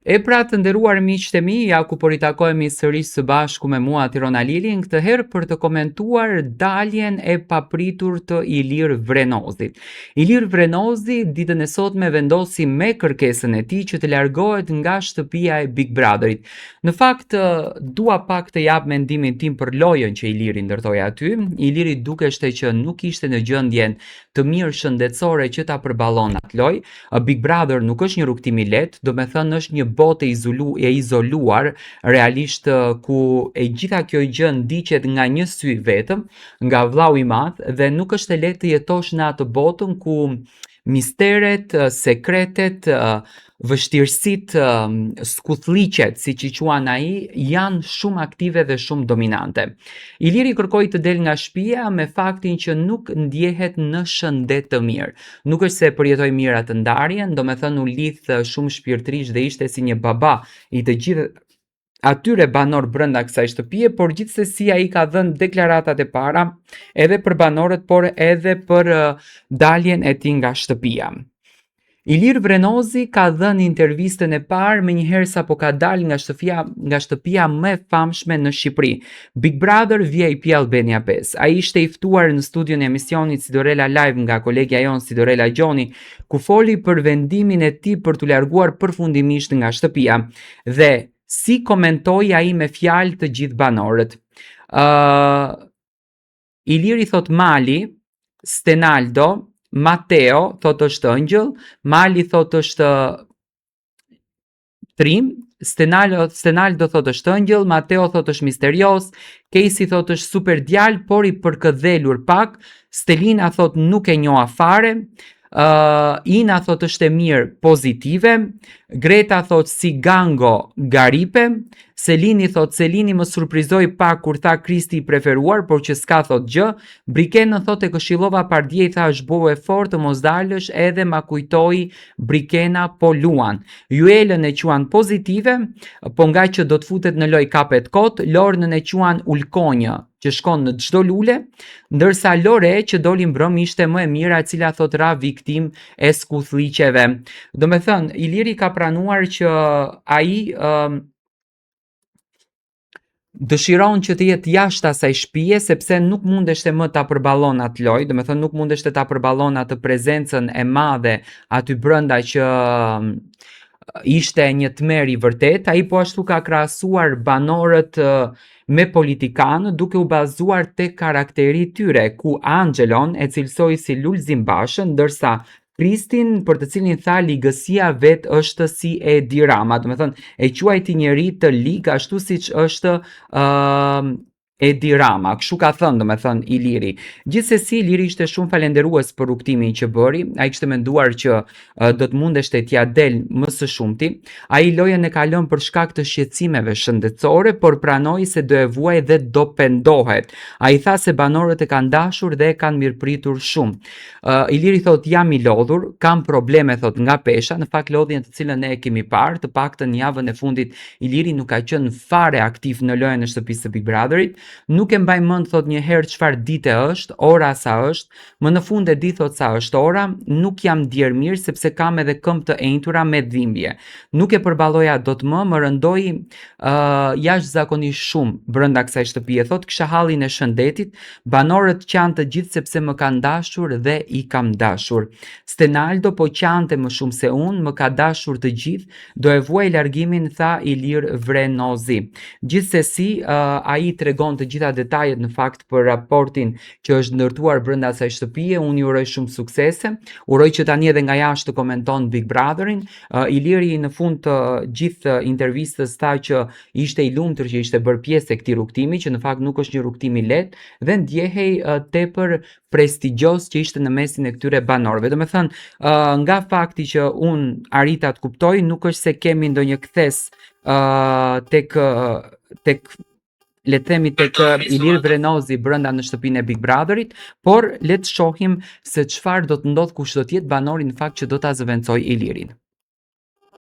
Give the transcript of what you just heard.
E pra të nderuar miqtë e mi, ja ku po ritakohemi sërish së bashku me mua Tirona Lilin, këtë herë për të komentuar daljen e papritur të Ilir Vrenozit. Ilir Vrenozi ditën e sotme vendosi me kërkesën e tij që të largohet nga shtëpia e Big Brotherit. Në fakt, dua pak të jap mendimin tim për lojën që Iliri ndërtoi aty. Iliri dukeshte që nuk ishte në gjendjen të mirë shëndetësore që ta përballon atë lojë. Big Brother nuk është një rrugtim i lehtë, do me thënë është një botë e izoluar, realisht ku e gjitha kjo gjë ndiqet nga një sy vetëm, nga vllau i madh dhe nuk është e lehtë të jetosh në atë botën ku misteret, sekretet, vështirësitë, skuthliqet, siç i quan ai, janë shumë aktive dhe shumë dominante. Iliri kërkoi të del nga shtëpia me faktin që nuk ndjehet në shëndet të mirë. Nuk është se përjetoi mirë atë ndarjen, domethënë u lidh shumë shpirtërisht dhe ishte si një baba i të gjithë atyre banor brenda kësaj shtëpie, por gjithsesi ai ka dhënë deklaratat e para edhe për banorët, por edhe për daljen e tij nga shtëpia. Ilir Vrenozi ka dhënë intervistën e parë menjëherë sapo ka dalë nga shtëpia më e famshme në Shqipëri, Big Brother VIP Albania 5. Ai ishte i ftuar në studion e emisionit Sidorella Live nga kolegja jon Sidorella Gjoni, ku foli për vendimin e tij për t'u larguar përfundimisht nga shtëpia dhe si komentoi ai me fjalë të gjithë banorët. Iliri thot Mali, Stenaldo, Mateo thot është ëngjëll, Mali thot është trim, Stenaldo thot është ëngjëll, Mateo thot është misterios, Casey thot është super djalë, por i përkëdhelur pak, Stelina thot nuk e njoha fare, Ina thot është e mirë pozitive, Greta thot si gango garipe, Selini thot Selini më surprizoi pak kur tha Kristi i preferuar, por që s'ka thot gjë, Brikena thot e këshillova pardje i tha është bëu e fortë të mos dalësh edhe ma kujtoi Brikena po luan. Juelën e quan pozitive, po nga që do të futet në loj kapet kot, Lornën e quan ulkonjë që shkon në çdo lule, ndërsa Lore që doli mbrëm ishte më e mira, e cila thot ra viktim e skuthliqeve. Do me thënë, Iliri ka pranuar që ai dëshiron që të jetë jashtë asaj shtëpie sepse nuk mundeshte më ta përballon atë lojë, do me thënë nuk mundeshte ta përballon atë prezencën e madhe aty brenda që ishte një tmerr i vërtet. Ai po ashtu ka krahasuar banorët me politikanët duke u bazuar te karakteri i tyre, ku Angelon e cilësoi si Lulzim Bashën, ndërsa Kristin për të cilin tha ligësia vet është si Edi Rama, do me thënë e quajti njeri të ligë ashtu siç është Edi Rama, kështu ka thënë, do me thënë Iliri. Gjithsesi, Iliri ishte shumë falenderues për rrugtimin që bëri, ai kishte menduar që do të mundeshte t'ia del më së shumti. Ai lojën e ka lënë për shkak të shqetësimeve shëndetësore, por pranoi se do e vuajë dhe do pendohet. Ai tha se banorët e kanë dashur dhe e kanë mirëpritur shumë. Iliri thot jam i lodhur, kam probleme thot nga pesha, në fakt lodhjen të cilën ne e kemi parë, të paktën javën e fundit Iliri nuk ka qenë fare aktiv në lojën e shtëpisë së Big Brotherit. Nuk e mbaj mend thot një herë çfarë dite është, ora sa është, më në fund e di thot sa është ora, nuk jam ndier mirë sepse kam edhe këmbë të enjtura me dhimbje. Nuk e përballoja dot më rëndoi jashtëzakonisht shumë brenda kësaj shtëpie, thot kisha hallin e shëndetit, banorët qanë të gjithë sepse më kanë dashur dhe i kam dashur. Stenaldo po qante më shumë se unë, më ka dashur të gjithë, do e vuaj largimin, tha Ilir Vrenozi. Gjithsesi, ai tregon të gjitha detajet në fakt për raportin që është ndërtuar brenda asaj shtëpie. Unë ju uroj shumë suksese. Uroj që tani edhe nga jashtë të komenton Big Brotherin. Iliri në fund të gjithë intervistës tha që ishte i lumtur që ishte bërë pjesë e këtij rrugtimi, që në fakt nuk është një rrugtim i lehtë dhe ndjehej tepër prestigjos që ishte në mesin e këtyre banorëve. Do me thënë, nga fakti që unë arrita të kuptoj, nuk është se kemi ndonjë kthes tek le të themi tek Ilir Vrenozi brenda në shtëpinë e Big Brotherit, por le të shohim se çfarë do të ndodh, kush do të jetë banori në fakt që do ta zëvendësoj Ilirin.